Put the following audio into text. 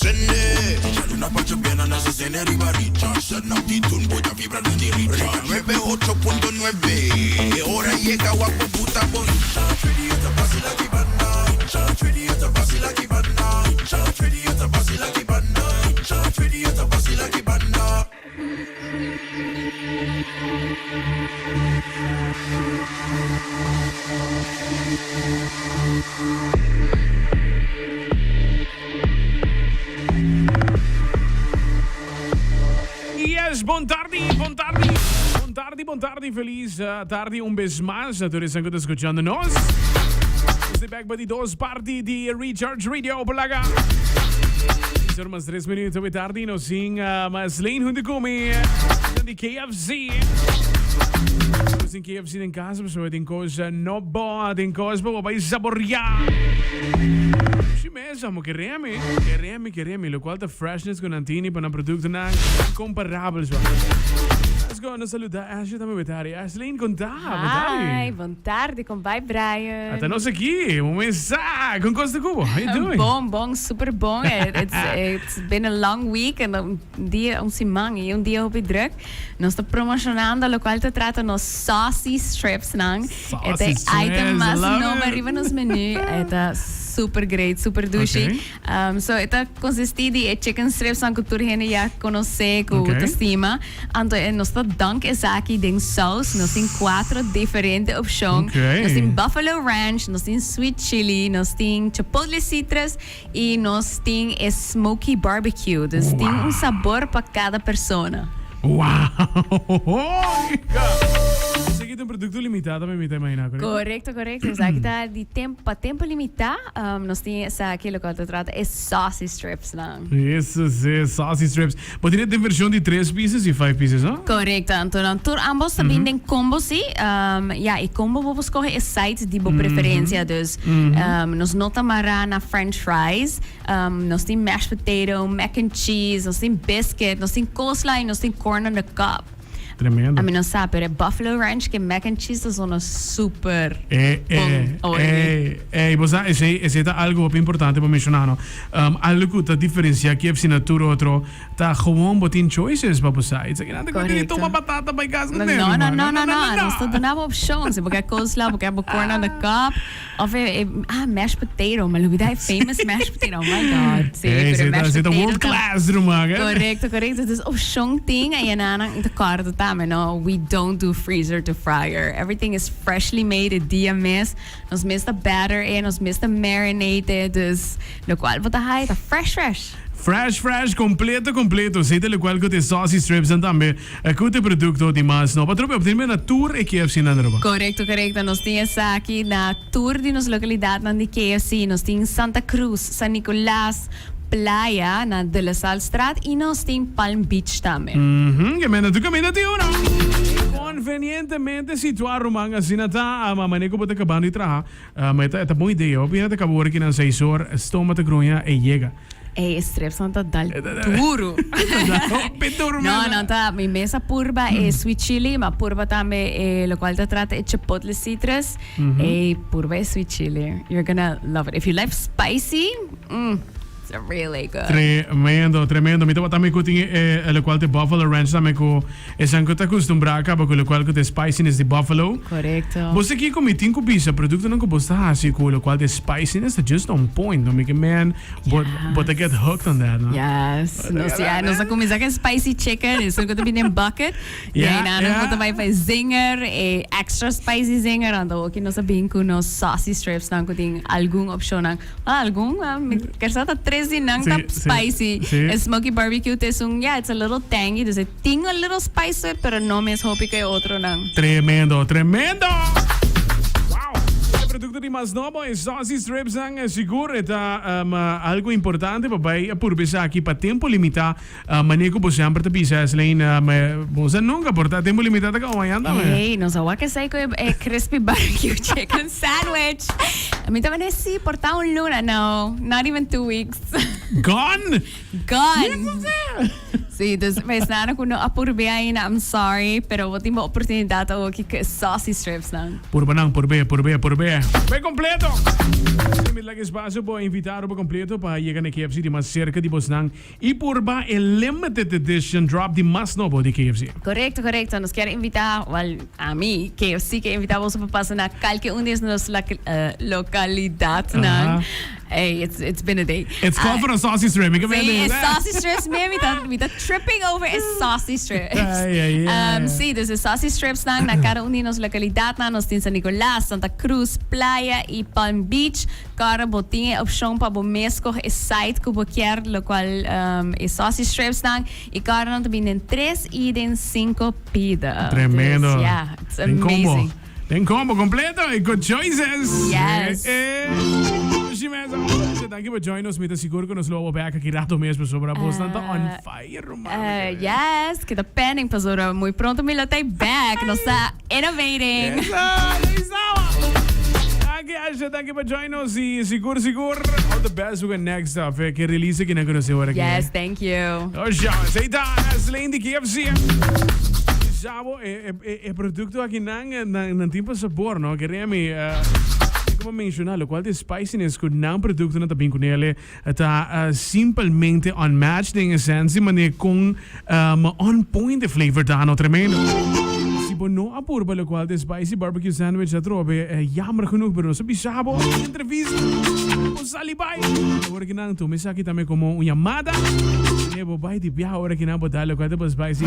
sende. C'è una pace piena nella sene ribariccia. Se non ti tu voy a vibrar en diricha. 98.9. Ora llega guapo puta bonita. Pretty at the bossy like Ibana. Pretty at the bossy like Ibana. Pretty at the bossy like Ibana. Pretty at the bossy like Ibana. Yes, buon tardi, feliz tarde, un vez más. Tú eres escuchándonos. Estoy back by the dos party di Recharge Radio Palaga. Son mas 3 minutos de tarde, no sin mas lane hundi kumi di KFC. Sin KFC in casa, so din cosa no bo, din cosa bo vai saborear. Ci mesmo che remi, lo qual the freshness con antini per un prodotto non comparabile. Let's go and saludar Ashley também betari. Ashley contava. Hi, buon tardi con vai Brian. Até nós aqui, mensagem com Costa Cuba. How you doing? Bom, super bom. It's been a long week and un dia op druk. Nós está promocionando lo qual te trata nos saucy strips nang. Saucy strips, item mas I love no it. arriva nos menu. Eta super great, super douche. Okay. So ita consisti di chicken strips ang kultur hene ya conosce ku Okay. testima. Anto nos está dank esaki ding sauce. Nos tem 4 diferentes opções. Okay. Nós tem buffalo ranch, nós tem sweet chili, nós tem chipotle citrus e nós tem smoky barbecue. Dus tem sabor para cada persona. Wow! Seguite un prodotto limitato, mi immagino. Correcto. Exacto. De tempo limitado, nós tem essa aquilo que eu trato é saucy strips lang. Isso, saucy strips. Pode ter versão de 3 pieces e 5 pieces, não? Correcto, Anton. Tur ambos também tem combo, sim. E combo vamos escolher site de boa preferência. Dus, nós não tamará na French fries, nós tem mashed potato, mac and cheese, nós tem biscuit, nós tem coleslaw e nós tem corn on the cob. Tremendo. A mim não sabe, é buffalo ranch que mac and cheese são super Esse é algo bem importante para mencionar, não? Algo que está diferencia KFC na tur outro, tá gewoon botin choices para você. Isso aqui não tem que tomar batata para casa. Não. Nós estamos dando opções. Porque coleslaw, porque corn on the cob, ou mashed potato, mas não é famous mashed potato. Oh my God. Esse é world class, Rumaga. Correcto. Dus opção tem aí na quarto. No, we don't do freezer to fryer. Everything is freshly made dia mês. Nós mês da batter e nós mês da marinated. Dus no qual você vai tá fresh. Fresh, completo. Sei lo qual que te saucy strips e também que te produto de mais não. Para obter na tour e KFC na Naroba. Correcto. Nós temos aqui na tour de nossa localidade na KFC. Nós temos Santa Cruz, San Nicolás, Playa na De La Salle Strat e nós temos Palm Beach também. Tu caminha de una. Convenientemente situado Romanga sinata a maneco pode acabar de trabalhar. Mas é boa ideia. Opina de acabou aqui na 6 horas, estoma te grunha e chega. Strips são dal duro. Não, tá. Minha mesa purba é sweet chili, mas purba também é lo qual te trata é chipotle citrus. E purba é sweet chili. You're gonna love it. If you like spicy, it's really good. Tremendo. Mi também que tem lo qual te buffalo ranch também que é sangue tá acostumbrado com lo qual que te spiciness de buffalo. Correcto. Você aqui come 5 pieces, produto não que você assim com lo qual te spiciness is just on point. Não me que man, but I get hooked on that, no? Yes. Nós comemos aquele spicy chicken, isso que também tem bucket. E aí nós também faz zinger, extra spicy zinger, então aqui nós sabemos que nos saucy strips não tem alguma opção, quer dizer 3 nang tap spicy. Smoky barbecue it's a little tangy. There's a little spicy, pero no me es hopi que otro nang. Tremendo. Wow. O produto de mais novo é saucy strips ang seguro está algo importante para por pensar aqui para tempo limitado. Maneco por sempre te pisa Slane, você nunca por tempo limitado que amanhã também. Hey, nos awa que sai com crispy barbecue chicken sandwich. A mim também é por tá luna. No, not even 2 weeks. Gone. Sí, dus wij staan ook nog apurbeain. I'm sorry, pero wat die oportunidad ook ik saucy strips dan. Purbanang, purbe. Bem completo. Me lagi espaço para invitar para completo para llegar a KFC de mais cerca de Bosnang. E purba a limited edition drop de mais novo de KFC. Correcto. Nos quero invitar, well, a mí, KFC, que invitamos para pasar na calque undes nos localidad na. Hey, it's been a day. It's called for a saucy strip. It's saucy strips, man. With the tripping over is saucy strips. Sí, dus de saucy strips na cada una de nos localidad na nos San Nicolás, Santa Cruz, Playa y Palm Beach. Cara botinha opção para o mesco é site que você quer, lo qual é saucy strips na e cara não também tem 3 e tem 5 pida. Tremendo. Dus, yeah, it's amazing. Tem combo completo e good choices. Yes. Dank je voor join ons met de siguro que nos lo back aqui rato mesmo sobre a Boston on fire, man. Yes, que the pending pasora muy pronto me lo take back. Nos está innovating. Dank je voor join ons e seguro. All the best we next up. Que release que não conheceu aqui. Yes, thank you. Oh, já, sei tá, além de KFC. Sabo, é produto aqui não tempo sabor, não? Que realmente como mencionar, lo qual de spiciness que não produto não tá bem com ele, tá simplesmente unmatched em essência, mas com on point de flavor tá no tremendo. Se você não apurba lo qual de spicy barbecue sandwich já trobe, jammer genoeg, pero sabi sabo, entrevista, o salibay. Agora que não, tu me aqui também como uma chamada, nebo vai de viajar agora que não botar lo qual de spicy.